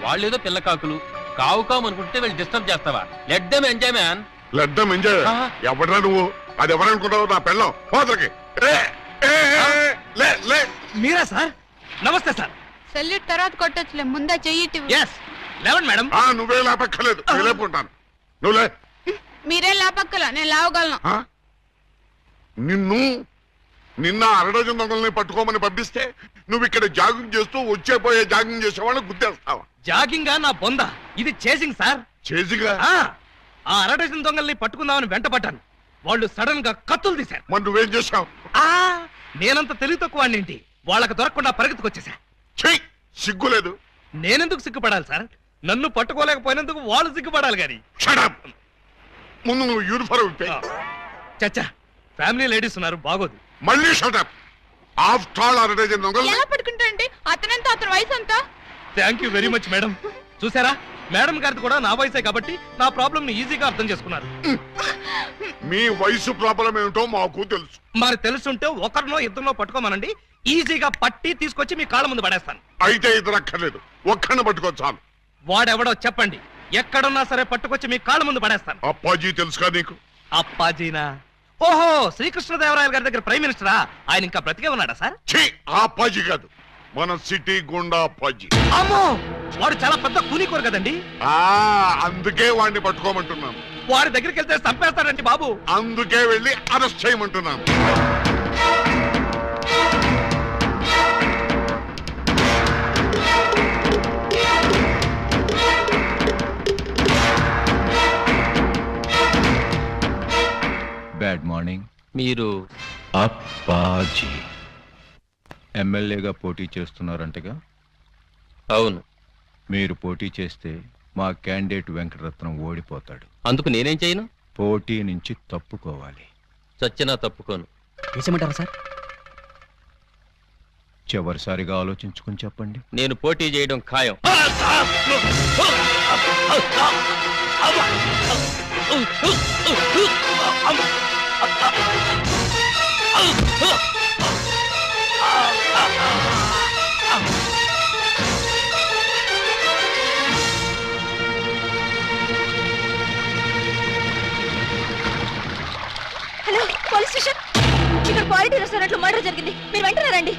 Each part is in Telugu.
వాళ్ళేదో పిల్ల కాకులు కావు కావు అనుకుంటే వీళ్ళు డిస్టర్బ్ చేస్తావా? Let them enjoy man. Let them enjoy? ఎవడరా నువ్వు? అది ఎవరనుకుంటావు? నా పిల్లం పోతలకి. మీరా సార్? నమస్తే సార్. సెల్యూట్ తర్వాత కొట్టొచ్చులే, ముందా చెయ్యి. మేడం. నువ్వే లేపక్కర్లేదు, లేపుకుంటాను. నువ్వులే. మీరేం లేపక్కల, నేను లేవగలను. నిన్న అరడజన్ దొంగల్ని పట్టుకోమని పంపిస్తే నువ్వు ఇక్కడ జాగింగ్ చేస్తూ వచ్చేపోయే జాగింగ్ చేసేవాళ్ళని గుర్తేస్తావా? జాగింగ్ నా బొంద, ఇది చేసింగ్ సార్. చేసింగ్? ఆ అరడజన్ దొంగల్ని పట్టుకుందామని వెంట పడ్డాను. వాళ్ళు సడన్ గా కత్తులు తీశారు. మరి నువ్వేం చేశావు? నేనంత తెలివి తక్కువ ఏంటి, వాళ్ళకి దొరకకుండా పరిగెత్తుకొచ్చేసా. సిగ్గులేదు? నేనెందుకు సిగ్గుపడాలి సార్? నన్ను పట్టుకోలేకపోయినందుకు వాళ్ళు సిగ్గుపడాలి గాని. ముందు నువ్వు యూనిఫారం ఇప్పే. చచ్చా, ఫ్యామిలీ లేడీస్ ఉన్నారు, బాగోదు. మళ్ళీ షటప్. ఆఫ్టర్ ఆల్ అరడజన్ దొంగలు ఎలా పట్టుకుంటారండి? అతనంతా అతని వయసు అంతా. Thank you very much madam. చూసారా, మేడం గారిది కూడా నా వయసే కాబట్టి నా ప్రాబ్లం ని ఈజీగా అర్థం చేసుకున్నారు. మీ వయసు ప్రాబ్లం ఏమిటో మాకు తెలుసు. మరి తెలుసుంటే ఒకరినో ఇద్దరినో పట్టుకోమనండి, ఈజీగా పట్టి తీసుకొచ్చి మీ కాళ్ళ ముందు పడేస్తాను. అయితే ఇద్దరు అక్కర్లేదు, ఒక్కడిని పట్టుకోవచ్చాను. వాడెవడో చెప్పండి, ఎక్కడున్నా సరే పట్టుకొచ్చి మీ కాళ్ళ ముందు పడేస్తాను. అప్పాజీ తెలుసుగా నీకు? అప్పాజీనా? ఓహో, శ్రీకృష్ణదేవరాయల గారి దగ్గర ప్రైమ్ మినిస్టరా? ఆయన ఇంకా బ్రతికే ఉన్నాడా సార్? ఆ అప్పాజీ కాదు, మన సిటీ గుండా అప్పాజీ. అమ్మో, వాడు చాలా పెద్ద కూలీకోరు కదండి. అందుకే వాడిని పట్టుకోమంటున్నాను. వాడి దగ్గరికి వెళ్తే చంపేస్తాడండి బాబు. అందుకే వెళ్ళి అరెస్ట్ చేయమంటున్నాను. Bad morning. మీరు అప్పాజీ ఎమ్మెల్యేగా పోటీ చేస్తున్నారంటగా? అవును. మీరు పోటీ చేస్తే మా క్యాండిడేట్ వెంకటరత్నం ఓడిపోతాడు. అందుకు నేనేం చేయను? పోటీ నుంచి తప్పుకోవాలి. చచ్చినా తప్పుకోను. వేసేమంటారా సార్? చివరిసారిగా ఆలోచించుకుని చెప్పండి. నేను పోటీ చేయడం ఖాయం. హలో, పోలీస్ స్టేషన్. ఇక్కడ క్వాలిటీ రెస్టారెంట్ లో మర్డర్ జరిగింది, మీరు వెంటనే రండి.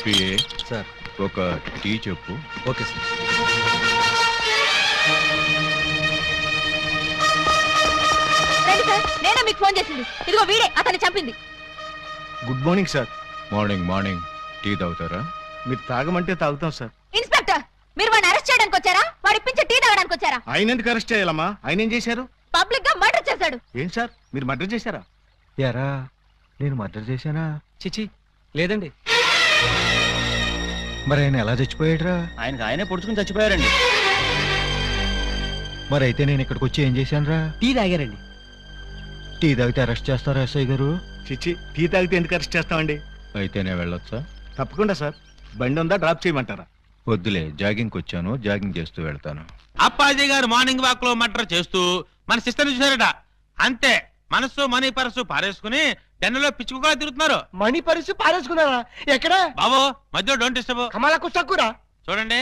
పిఏ సార్, ఒక టీ చెప్పు. Okay sir. రండి సార్, నేనే మీకు ఫోన్ చేసింది. ఇదిగో వీడే అతన్ని చంపింది. Good morning sir. Morning morning. Tea తాగుతారా? మీరు తాగమంటే తాగుతాం సార్. ఇన్స్పెక్టర్, మీరు వాడిని అరెస్ట్ చేయడానికి వచ్చారా, వాడి ఇప్పించే టీ తాగడానికి వచ్చారా? ఆయన ఎందుకు అరెస్ట్ చేయాలమ్మా? ఆయన ఏం చేశారు? పబ్లిక్ గా మర్డర్ చేశాడు. ఏం సార్, మీరు మర్డర్ చేశారా? యారా, నేను మర్డర్ చేశానా? చిచి లేదండి. మరి ఆయన ఎలా చచ్చిపోయాడురా? ఆయనకు ఆయనే పొడుచుకుని చచ్చిపోయారండి. మరి అయితే నేను ఇక్కడికి వచ్చి ఏం చేశానురా? టీ తాగారండి. టీ తాగితే అరెస్ట్ చేస్తారా ఎస్ఐ గారు? చిచ్చి, టీ తాగితే ఎందుకు అరెస్ట్ చేస్తామండి? అయితే నేను వెళ్ళొచ్చా? తప్పకుండా సార్. బండి ఉందా, డ్రాప్ చేయమంటారా? వద్దులే, జాగింగ్కి వచ్చాను, జాగింగ్ చేస్తూ వెళ్తాను. అప్పాజీ గారు మార్నింగ్ వాక్ లో మర్డర్ చేస్తూ మన సిస్టర్ చూసారట. అంతే, మనసు మనీ పర్సు పారేసుకుని టెన్నులో పిచ్చుకుగా తిరుగుతున్నారు. మణి పరిస్థితి పారేసుకున్నారా? ఎక్కడ బాబు మధ్యలో డోంట్ డిస్టర్బ్. కమలకు చక్కురా. చూడండి,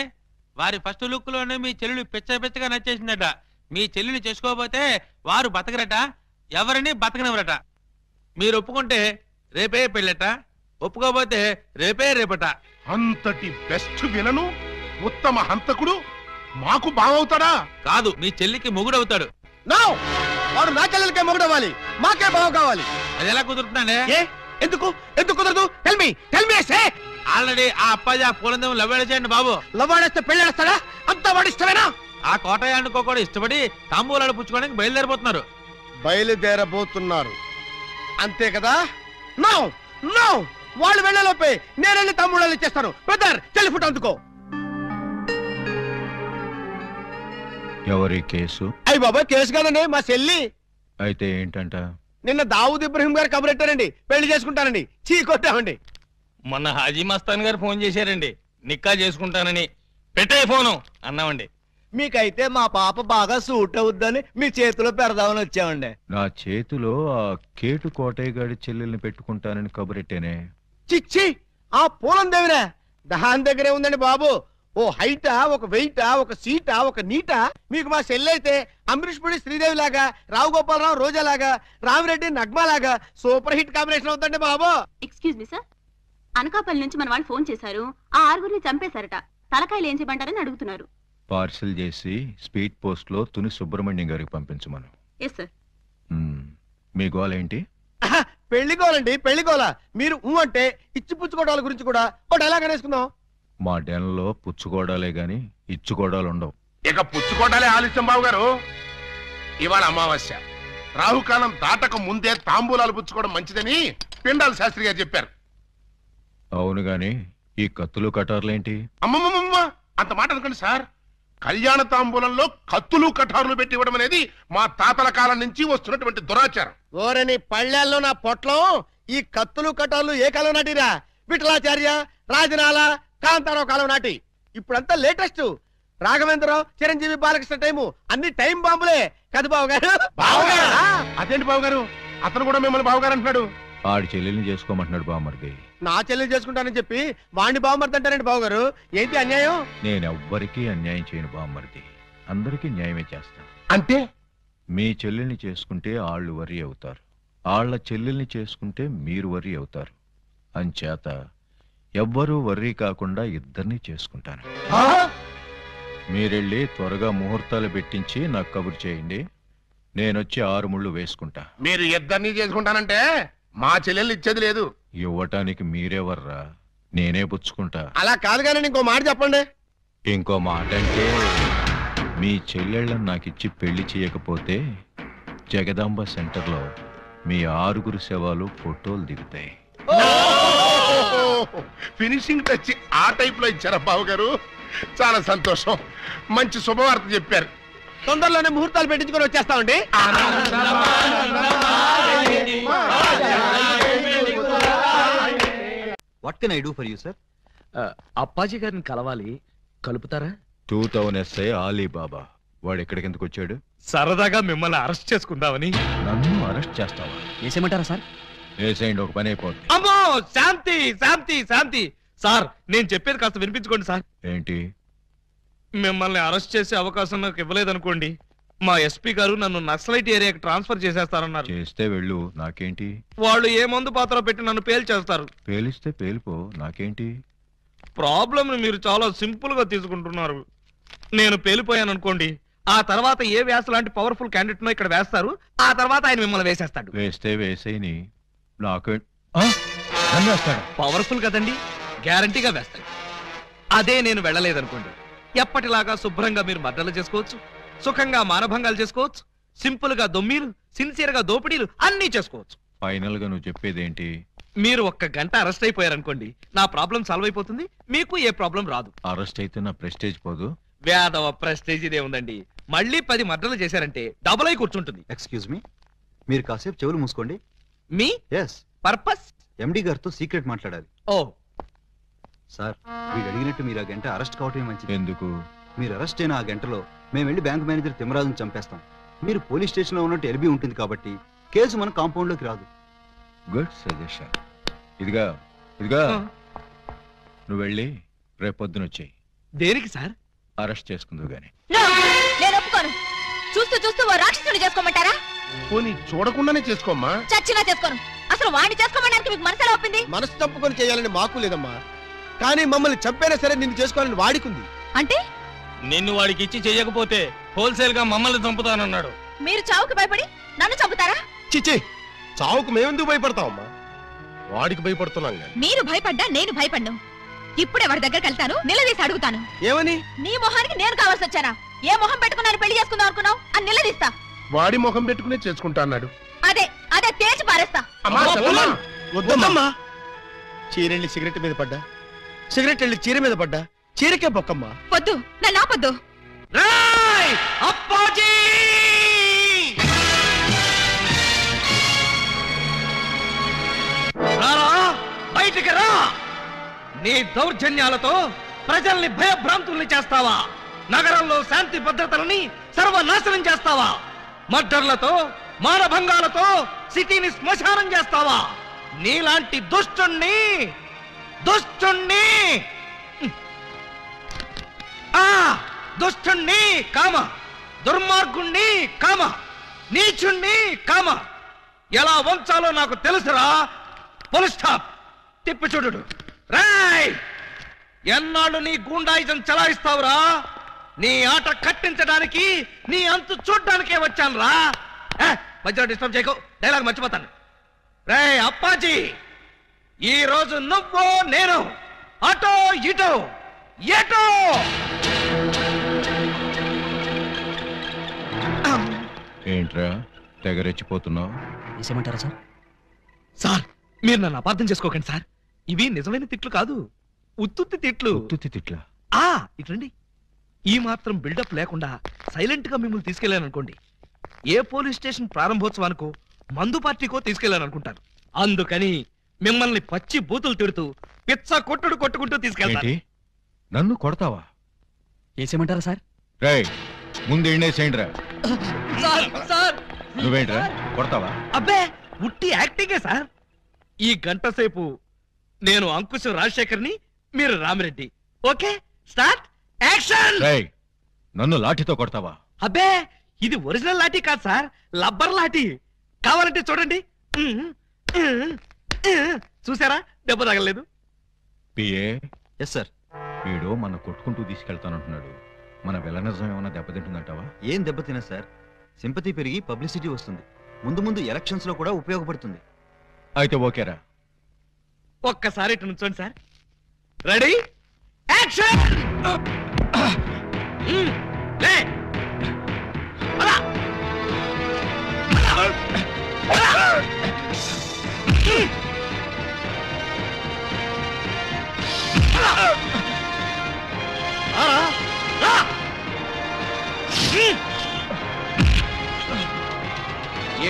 వారి ఫస్ట్ లుక్ లోనే మీ చెల్లెలు పిచ్చగా నచ్చేసిందట. మీ చెల్లిని చేసుకోకపోతే వారు బతకరట, ఎవరిని బతకనివ్వరట. మీరు ఒప్పుకుంటే రేపే పెళ్ళట, ఒప్పుకోకపోతే రేపట. అంతటి బెస్ట్ విలను ఉత్తమ హంతకుడు మాకు బావవుతాడా? కాదు, మీ చెల్లికి మొగుడవుతాడు. వాడు నా చెల్లెలకే మొగుడవ్వాలి, మాకే బావ కావాలి. అది ఎలా కుదురుతుందండి? ఎందుకు ఎందుకు కుదరదు? టెల్ మీ సే. ఆల్రెడీ ఆ అప్పాజీ ఆ పూలందేమో లవ్వేడ చేయండి బాబు. లవ్వాడేస్తే పెళ్ళేస్తాడా? అంతా వాడు ఇష్టమేనా? ఆ కోటయ్య అనుకో కూడా ఇష్టపడి తాంబూలాలు పుచ్చుకోవడానికి బయలుదేరిపోతున్నారు. బయలుదేరబోతున్నారు అంతే కదా? నో నో, వాళ్ళు వెళ్ళలోపే నేను వెళ్ళి తమ్ముళ్ళు ఇచ్చేస్తాను. బ్రదర్, టెలిఫోన్ అందుకో. ఎవరి కేసు? అయ్యి బాబా, కేసు కాదండి, మా చెల్లి. అయితే ఏంటంట? నిన్న దావుద్ ఇబ్రహీం గారు కబురెట్టారండి, పెళ్లి చేసుకుంటానండి. చీ కొట్టామండి. మొన్న హాజీ మస్తాన్ గారు ఫోన్ చేశారండి, నిక్కా చేసుకుంటానని. పెట్టే ఫోను అన్నామండి. మీకైతే మా పాప బాగా సూట్ అవుద్దని మీ చేతిలో పెడదామని వచ్చామండి. నా చేతిలో ఆ కేటు కోటయ్య గారి చెల్లెల్ని పెట్టుకుంటానని కబురెట్టేనే. చిచ్చి ఆ పూలం దేవిరా దాని దగ్గరే ఉందండి బాబు. ఓ హైటా, ఒక వెయిటా, ఒక సీటా, ఒక నీటా. మీకు మా సెల్లైతే అమరీష్ పుడి శ్రీదేవి లాగా, రావు గోపాలరావు రోజా లాగా, రామిరెడ్డి నగ్మా లాగా సూపర్ హిట్ కాంబినేషన్ అవుతుందండి బాబు. ఎక్స్క్యూజ్ మీ సార్, అనకాపల్లి నుంచి మన వాళ్ళు ఫోన్ చేశారు. ఆ 6గురిని చంపేశారట. తలకాయలు ఏం చేయమంటారని అడుగుతున్నారు. పార్సిల్ చేసి స్పీడ్ పోస్ట్ లో తుని సుబ్రహ్మణ్యం గారికి పంపించమను. Yes sir. మీ గోలేంటి? పెళ్లిగోలండి, పెళ్లిగోల. మీరు అంటే ఇచ్చి పుచ్చుకోవడాల గురించి కూడా ఓ డైలాగ్ అనేసుకుందాం. మా డెన్లో పుచ్చుకోవడాలే గాని ఇచ్చుకోవడాలు ఉండవు. ఇక పుచ్చుకోటాలే ఆలస్యం బాబు గారు. ఇవాళ అమావాస్య, రాహుకాలం దాటక ముందే తాంబూలాలు పుచ్చుకోవడం మంచిదని పిండాల శాస్త్రి గారు చెప్పారు. అవును గాని ఈ కత్తులు కటార్లేంటి? అమ్మమ్మమ్మ అంత మాట అనుకోండి సార్. కళ్యాణ తాంబూలంలో కత్తులు కఠారులు పెట్టి ఇవ్వడం అనేది మా తాతల కాలం నుంచి వస్తున్నటువంటి దురాచారం. ఓరని పళ్ళెల్లో నా పొట్లం. ఈ కత్తులు కటార్లు ఏ కాలం నాటిరా? విఠలాచార్య, రాజనాల, కాంతారావు కాలం నాటి. ఇప్పుడంతా లేటెస్ట్. రాఘవేంద్రరావు, చిరంజీవి, బాలకృష్ణ టైము అన్ని టైం బాంబులే కదా బాబు గారు. అదేంటి బాబు గారు, అతను కూడా మిమ్మల్ని బావగారు అంటున్నాడు. ఆడి చెల్లెల్ని చేసుకోమంటున్నాడు బామ్మర్ది. నా చెల్లెలు చేసుకుంటానని చెప్పి వాణ్ణి బావమర్దంటారండి బాబు గారు. ఏంటి అన్యాయం? నేనెవ్వరికీ అన్యాయం చేయను బామ్మర్ది. అందరికీ న్యాయమే చేస్తాను. అంటే మీ చెల్లెల్ని చేసుకుంటే ఆళ్ళు వర్రీ అవుతారు, ఆళ్ల చెల్లెల్ని చేసుకుంటే మీరు వర్రీ అవుతారు. అంచేత ఎవ్వరూ వర్రీ కాకుండా ఇద్దరినీ చేసుకుంటాను. మీరెళ్ళి త్వరగా ముహూర్తాలు పెట్టించి నాకు కబురు చేయండి. నేనొచ్చి 6 ముళ్ళు వేసుకుంటా. మీరు ఇద్దరినీ చేసుకుంటానంటే మా చెల్లెల్ని ఇచ్చేది లేదు. ఇవ్వటానికి మీరెవర్రా? నేనే పుచ్చుకుంటా. అలా కాదు కానీ ఇంకో మాట చెప్పండి. ఇంకో మాట అంటే మీ చెల్లెళ్ళని నాకిచ్చి పెళ్లి చేయకపోతే జగదాంబ సెంటర్లో మీ 6గురు శవాలు ఫోటోలు దిగుతాయి. ఫినిషింగ్ టచ్ ఆ టైప్ లో ఇచ్చారా బాబు గారు? చాలా సంతోషం. మంచి శుభవార్త చెప్పారు. తొందరలోనే ముహూర్తాలు పెట్టించుకొని వచ్చేస్తామండి. What can I do for you sir? Appaji గారిని కలవాలి, కలుపుతారా? 2000 SI ఆలీబాబా. వాడు ఎక్కడికి ఎందుకు వచ్చాడు? సరదాగా మిమ్మల్ని అరెస్ట్ చేసుకుందామని. నన్ను అరెస్ట్ చేస్తావా? వేసేయమంటారా సార్? వేసేయండి, ఒక పని అయిపోద్ది. అమ్మో, శాంతి శాంతి శాంతి. సార్ నేను చెప్పేది కాస్త వినిపించుకోండి సార్. ఏంటి? మిమ్మల్ని అరెస్ట్ చేసే అవకాశం నాకు ఇవ్వలేదనుకోండి, మా ఎస్పీ గారు నన్ను నక్సలైట్ ఏరియాకి ట్రాన్స్ఫర్ చేసేస్తారన్నారు. చేస్తే వెళ్ళు, నాకేంటి? వాళ్ళు ఏ మందు పాత్ర పెట్టి నన్ను పేల్చేస్తారు. పేలిస్తే పేలిపో, నాకేంటి? ప్రాబ్లం మీరు చాలా సింపుల్ గా తీసుకుంటున్నారు. నేను పేలిపోయాను అనుకోండి, ఆ తర్వాత ఏ వ్యాస లాంటి పవర్ఫుల్ క్యాండిడేట్ ఇక్కడ వేస్తారు, ఆ తర్వాత ఆయన మిమ్మల్ని వేసేస్తాడు. వేస్తే వేసేయని. నాకు నన్ను వేస్తాడు. పవర్ఫుల్ కదండి, గ్యారంటీగా వేస్తాడు. అదే నేను వెళ్ళలేదనుకోండి, ఎప్పటిలాగా శుభ్రంగా మీరు మర్డర్లు చేసుకోవచ్చు, సుఖంగా మానభంగాలు చేసుకోవచ్చు, సింపుల్ గా దొమ్మీలు, సిన్సియర్ గా దోపిడీలు అన్ని చేసుకోవచ్చు. ఫైనల్ గా నువ్వు చెప్పేదేంటి? మీరు 1 గంట అరెస్ట్ అయిపోయారనుకోండి, నా ప్రాబ్లం సాల్వ్ అయిపోతుంది, మీకు ఏ ప్రాబ్లం రాదు. అరెస్ట్ అయితే నా ప్రెస్టేజ్ పోదు. వేదవ ప్రెస్టేజ్ ఇదే ఉందండి. మళ్ళీ 10 మర్డర్లు చేశారంటే డబుల్ అయి కూర్చుంటుంది. ఎక్స్క్యూజ్ మీ, మీరు కాసేపు చెవులు మూసుకోండి. Me yes, purpose? ఎండి గారితో సీక్రెట్ మాట్లాడాలి. ఓ సార్, వీడు అడిగినట్టు మీరు ఆ గంట అరెస్ట్ కావటమే మంచిది. ఎందుకు? మీరు అరెస్ట్ అయిన ఆ గంటలో మేము వెళ్ళి బ్యాంక్ మేనేజర్ తిమ్మరాజును చంపేస్తాం. మీరు పోలీస్ స్టేషన్ లో ఉన్నట్టు ఎల్బీ ఉంటుంది కాబట్టి కేసు మన కాంపౌండ్ లోకి రాదు. Good suggestion. ఇదిగా నువ్వు వెళ్ళి రేపొద్దున వచ్చేయి. దేనికి సార్? అరెస్ట్ చేసుకుందు గాని. నేను ఒప్పుకోను. చూస్తూ చూస్తూ ఓ రాక్షసుని చేసుకోమంటారా? పోనీ చూడకుండానే చేసుకోమ్మా. చచ్చినా చేసుకోను. అసలు వాడిని చేసుకోమడానికి మీకు మనసులో ఒప్పింది? మనసు తప్పుకొని చేయాలని మాకు లేదమ్మా, కానీ మమ్మల్ని చంపైనా సరే నిన్ను చేసుకోవాలని వాడికుంది. అంటే నిన్ను వాడికి ఇచ్చి చెయ్యకపోతే హోల్సేల్ గా మమ్మల్ని చంపుతానన్నాడు. మీరు చావుకు భయపడి నన్ను చంపుతారా? చిచ్చి, చావుకు మేమెందుకు భయపడతామమ్మా? వాడికి భయపడుతున్నాం. మీరు భయపడ్డా నేను భయపడ్ను. ఇప్పుడే వాడి దగ్గరికి వెళ్తాను, నిలదీసి అడుగుతాను. ఏమని? నీ మొహానికి నేను కావాల్సి వచ్చానా? ఏ మొహం పెట్టుకున్నాను పెళ్లి చేసుకుందాం అనుకున్నావు అని నిలదీస్తా. వాడి ముఖం పెట్టుకునే చేసుకుంటా అన్నాడు. అదే అదే తేల్చి పారేస్తా. వద్దమ్మా. చీరెళ్ళి సిగరెట్ మీద పడ్డా, సిగరెట్ వెళ్ళి చీర మీద పడ్డా, చీరకే బొక్కమ్మా. వద్దు, నన్ను ఆపొద్దు. అప్పాజీ! రారా, బయటికి రా. నీ దౌర్జన్యాలతో ప్రజల్ని భయభ్రాంతుల్ని చేస్తావా? నగరంలో శాంతి భద్రతలని సర్వనాశనం చేస్తావా? మర్డర్లతో మానభంగాలతో సిటీని శ్మశానం చేస్తావా? నీలాంటి దుష్టుణ్ణి దుష్టుణ్ణి కామ, దుర్మార్గుణ్ణి కామ, నీచుణ్ణి కామ ఎలా వంచాలో నాకు తెలుసురా. Full stop. తిప్పి చూడు. రాయ్, ఎన్నాళ్ళు నీ గూండాయిజం చలాయిస్తావురా? నీ ఆట కట్టించడానికి, నీ అంతు చూడ్డానికే వచ్చాను రా. మధ్యలో డిస్టర్బ్ చేయకు, డైలాగ్ మర్చిపోతాను. రే అప్పాజీ, ఈ రోజు నువ్వు నేను అటో ఇటో ఎటో. ఏంట్రా తెగరెచ్చిపోతున్నావు? వేసేమంటారా సార్? సార్, మీరు నన్ను అపార్థం చేసుకోకండి సార్. ఇవి నిజమైన తిట్లు కాదు, ఉత్తుత్తి తిట్లు. తిట్లా? ఇట్లండి. ఈ మాత్రం బిల్డప్ లేకుండా సైలెంట్ గా మిమ్మల్ని తీసుకెళ్లాననుకోండి, ఏ పోలీస్ స్టేషన్ ప్రారంభోత్సవానికో మందు పార్టీకో తీసుకెళ్లాననుకుంటారు. అందుకని మిమ్మల్ని పచ్చి బూతులు తిడుతూ పిచ్చ కొట్టుకుంటూ తీసుకెళ్తాను. నన్ను కొడతావా? వేసేమంటారా సార్? రేయ్, ముందు ఎండేసేయండిరా. సార్, నువ్వేంట్రా కొడతావా? అబ్బే, ఉట్టి యాక్టింగే సార్. ఈ గంట సేపు నేను అంకుశం రాజశేఖర్ని, మీరు రామిరెడ్డి. Okay, start action. రేయ్, నన్ను లాఠీతో కొడతావా? అబ్బే, ఇది ఒరిజినల్ లాఠీ కాదు సార్, లబ్బర్ లాఠీ. కావాలంటే చూడండి. చూసారా, దెబ్బ తగలేదు. PA, yes sir. వీడు మన కొట్టుకుంటూ తీసుకెళ్తానంటున్నాడు. మన వెలనిజం ఏమైనా దెబ్బతింటుందంటావా? ఏం దెబ్బతినా సార్, సింపతి పెరిగి పబ్లిసిటీ వస్తుంది. ముందు ఎలక్షన్స్ లో కూడా ఉపయోగపడుతుంది. అయితే ఓకేరా. ఒక్కసారి ఇటు నుంచోండి సార్. Ready action. లే, అలా.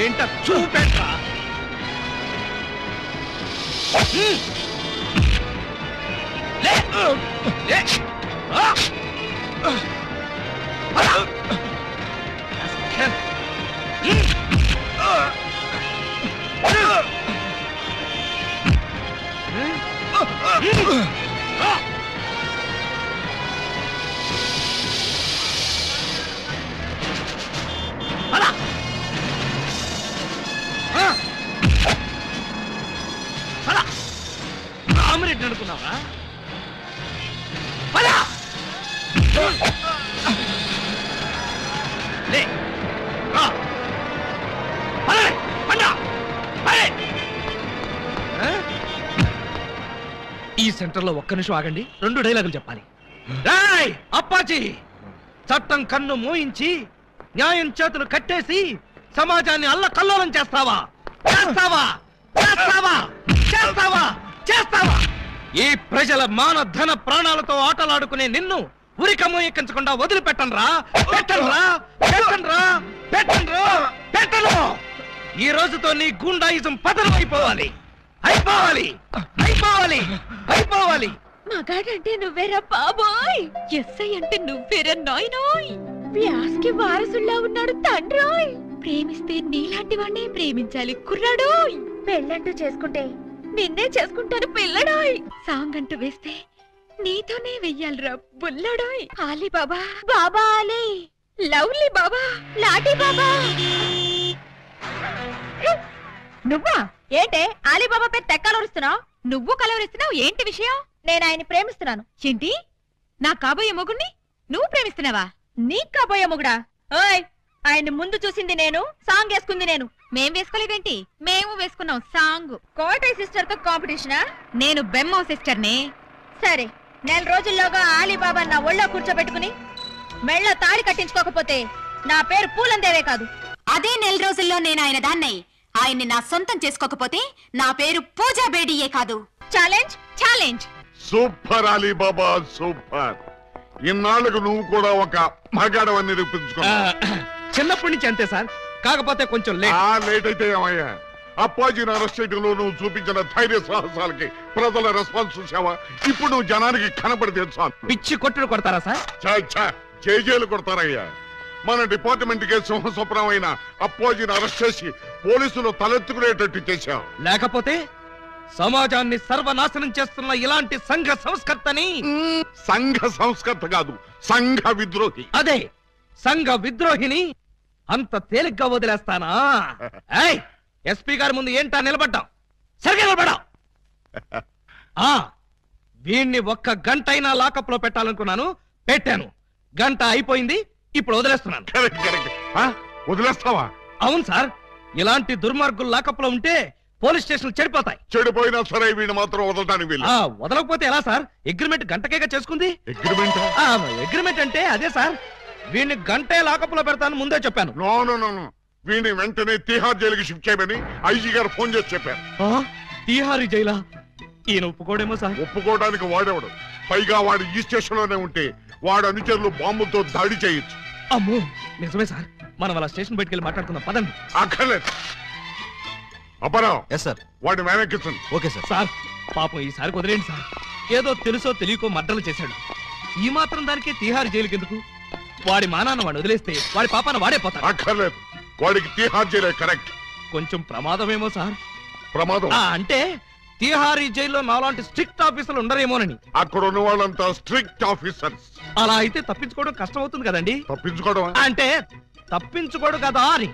ఏంట చూపెట్రా. రామిరెడ్డి అనుకున్నావా? ఈ సెంటర్ లో ఒక్క నిమిషం ఆగండి, 2 డైలాగులు చెప్పాలి. రాయ్ అప్పాజీ, చట్టం కన్ను మూయించి న్యాయం చేతులు కట్టేసి సమాజాన్ని అల్లకల్లోలం చేస్తావా? ఈ ప్రజల మాన ధన ప్రాణాలతో ఆటలాడుకునే నిన్ను ఉరికమ్మ ఎక్కించకుండా వదిలిపెట్టనురా. పెట్టను. ఈ రోజుతో నీ గుండాయిజం పతనం అయిపోవాలి. మగాడంటే నువ్వేరా బాబోయ్, ఎస్ఐ అంటే నువ్వేరా నాయనోయ్, వ్యాస్కి వారసుల్లా ఉన్నాడు తండ్రోయ్. ప్రేమిస్తే నీలాంటి వాడినే ప్రేమించాలి కుర్రాడోయ్. పెళ్ళంటూ చేసుకుంటే నిన్నే చేసుకుంటాను పిల్లడోయ్. సాంగ్ అంటూ వేస్తే నీతోనే వెయ్యాలిరా బుల్లడోయ్. ఆలీ బాబా, బాబా ఆలీ, లవ్లీ బాబా, లాటీ బాబా. నువ్వా ఏంటే ఆలీబాబా పేరు తెక్కలరుస్తున్నావు? నువ్వు కలవరిస్తున్నావు, ఏంటి విషయం? నేను ఆయన్ని ప్రేమిస్తున్నాను. ఏంటి, నా కాబోయే మొగుడిని నువ్వు ప్రేమిస్తున్నావా? నీ కాబోయే మొగుడా? ఓయ్, ఆయన్ని ముందు చూసింది నేను, సాంగ్ వేసుకుంది నేను. మేం వేసుకోలేదేంటి? మేము వేసుకున్నాం సాంగ్. కోటయ్య సిస్టర్ తో కాంపిటీషనా? నేను బెమ్మో సిస్టర్ నే. సరే, 4 రోజుల్లోగా ఆలీబాబా నా ఒళ్ళో కూర్చోబెట్టుకుని మెళ్ళ తాళి కట్టించుకోకపోతే నా పేరు పూలందేవే కాదు. అదే 4 రోజుల్లో నేను ఆయన దాన్నై ఆయన్ని నా సొంతం చేసుకోకపోతే నా పేరు పూజా బేడియే కాదు. ఛాలెంజ్. Super Alibaba, super. ఇన్నాళ్ళకు నువ్వు కూడా ఒక మగాడవని నిరూపించుకున్నా. చిన్నప్పటి నుంచి అంతే సార్, కాకపోతే కొంచెం లేట్ అయితే ఏమయ్యా, అప్పాజీని అరెస్ట్ చేయడంలో నువ్వు చూపించిన ధైర్య సాహసాలకి ప్రజల రెస్పాన్స్ చూసావా? ఇప్పుడు నువ్వు జనానికి కనపడితే చాలు. పిచ్చి కొట్టుడు కొడతారా సార్? జైలు కొడతారయ్యా. మన డిపార్ట్మెంట్ కే సింహస్వప్నం అయిన అప్పాజీని అరెస్ట్ చేసి పోలీసులు తలెత్తుకునేటట్టు చేశావు. లేకపోతే సమాజాన్ని సర్వనాశనం చేస్తున్న ఇలాంటి సంఘ సంస్కర్తని సంఘ సంస్కర్త కాదు, సంఘ విద్రోహి. అదే సంఘ విద్రోహిని అంత తేలిగ్గా వదిలేస్తానా? ఏయ్, ఎస్పీ గారి ముందు ఏంటా నిలబడ్డాం? సరిగ్గా నిలబడ్డాం. వీణ్ణి ఒక్క గంట అయినా లాకప్ లో పెట్టాలనుకున్నాను, పెట్టాను. గంట అయిపోయింది, ఇప్పుడు వదిలేస్తున్నాను. వదిలేస్తావా? అవును సార్, ఇలాంటి దుర్మార్గులు లాకప్ లో ఉంటే పోలీస్ స్టేషన్ చెడిపోతాయి. చెడిపోయినా సరే వీడిని మాత్రం వదలడానికి వీలు. వదలకపోతే ఎలా సార్? అగ్రిమెంట్ గంటకేగా చేసుకుంది. అగ్రిమెంట్ అంటే అదే సార్. వీడిని గంటే లాకప్ లో పెడతాను ముందే చెప్పాను. నో, వీడిని వెంటనే తిహార్ జైలుకి షిఫ్ట్ చేయమని ఐజీ గారు ఫోన్ చేసి చెప్పారు. తిహారీ జైలా? ఈయన ఒప్పుకోడేమో సార్. ఒప్పుకోవడానికి వాడేవాడు. పైగా వాడు ఈ స్టేషన్ లోనే ఉంటే వాడు అనుచరులు బాంబుతో దాడి చేయొచ్చు. అమ్మో, నిజమే సార్. మనం అలా స్టేషన్ బయటికి వెళ్ళి మాట్లాడుకుందాం పదండి. అక్కర్లేదు. అపరావు, సార్ వాడిని మేనెక్కించండి. Okay sir. సార్ పాపం ఈసారి వదిలేండి సార్. ఏదో తెలుసో తెలియకో మర్డర్లు చేశాడు. ఈ మాత్రం దానికే తిహార్ జైలుకి ఎందుకు? వాడి మానాన్న వాడు వదిలేస్తే వాడి పాపాన వాడే పోతాడు. అక్కర్లేదు, వాడికి తిహార్ జైలే కరెక్ట్. కొంచెం ప్రమాదమేమో సార్. ప్రమాదం అంటే తిహారీ జైల్లో నాలాంటి స్ట్రిక్ట్ ఆఫీసర్లు ఉండరేమోనని. అక్కడ ఉన్న వాళ్ళంతా స్ట్రిక్ట్ ఆఫీసర్స్. అలా అయితే తప్పించుకోవడం కష్టం అవుతుంది కదండి. తప్పించుకోవడం అంటే తప్పించుకోడు కదా అని.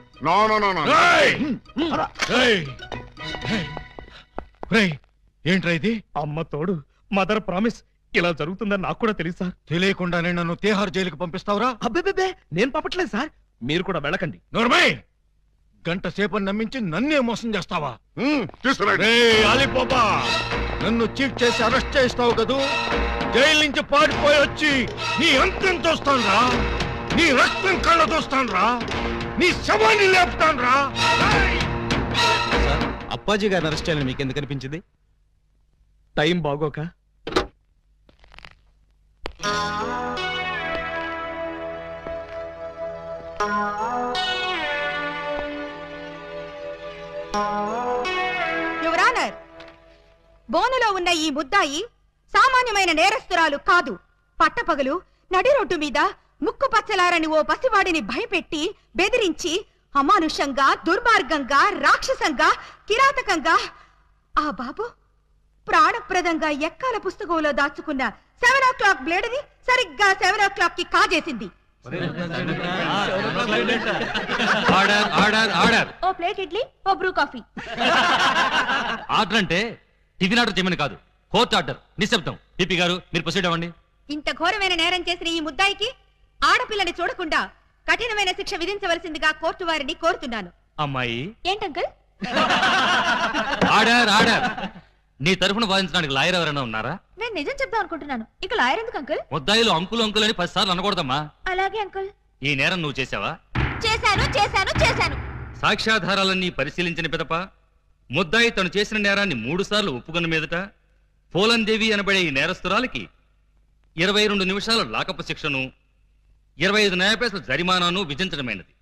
ఏంట్రా ఇది? అమ్మ తోడు, మదర్ ప్రామిస్. ఇలా జరుగుతుందని నాకు కూడా తెలుసు సార్. తెలియకుండానే నన్ను తిహార్ జైలుకి పంపిస్తావురా? అబ్బే, నేను పంపట్లేదు సార్. మీరు కూడా వెళ్ళకండి. నోర్మై, గంట సేపని నమ్మించి నన్నే మోసం చేస్తావా? అలీబాబా, నన్ను చీట్ చేసి అరెస్ట్ చేస్తావు కదూ? జైలు నుంచి పారిపోయి వచ్చి నీ అంతం చూస్తానురా, నీ రక్తం కళ్ళ చూస్తానురా, నీ శవాన్ని లేపుతానురా. సార్, అప్పాజీ గారిని అరెస్ట్ చేయాలని మీకు ఎందుకు అనిపించింది? టైం బాగోక. యువర్ ఆనర్, బోనులో ఉన్న ఈ ముద్దాయి సామాన్యమైన నేరస్తురాలు కాదు. పట్టపగలు నడి రోడ్డు మీద ముక్కు పచ్చలారని ఓ పసివాడిని భయపెట్టి బెదిరించి అమానుషంగా, దుర్మార్గంగా, రాక్షసంగా, కిరాతకంగా ఆ బాబు ప్రాణప్రదంగా ఎక్కాల పుస్తకంలో దాచుకున్న 7 o'clock బ్లేడ్ని సరిగ్గా 7 o'clock కి కాజేసింది. ఓ ప్లేట్ ఇడ్లీ, ఓ బ్రూ కాఫీ. ఆర్డర్ అంటే టిఫిన్ ఆర్డర్ చేయమని కాదు, కోర్టు ఆర్డర్. నిశ్శబ్దం. పిపి గారు, మీరు ప్రొసీడ్ అవ్వండి. ఇంత ఘోరమైన నేరం చేసిన ఈ ముద్దాయికి ఆడపిల్లని చూడకుండా కఠినమైన శిక్ష విధించవలసిందిగా కోర్టు వారిని కోరుతున్నాను. అమ్మాయి ఏంటంకల్? Order order. నీ తరఫున వాదించడానికి లాయర్ ఎవరైనా ఉన్నారా? నేను నిజం చెప్దాం అనుకుంటున్నాను. ఇక లాయర్ ఎందుకు అంకుల్? ముద్దాయిలు అంకులు అంకుల్ అని 10 సార్లు అనకూడదమ్మా. అలాగే అంకుల్. ఈ నేరం నువ్వు చేశావా? చేశాను. సాక్ష్యాధారాలన్నీ పరిశీలించిన పిదప ముద్దాయి తను చేసిన నేరాన్ని 3 సార్లు ఒప్పుకున్న మీదట పోలన్ దేవి అనబడే ఈ నేరస్తురాలికి 22 నిమిషాల లాకపు శిక్షను, 25 న్యాయపైసల జరిమానాను విధించడమైనది.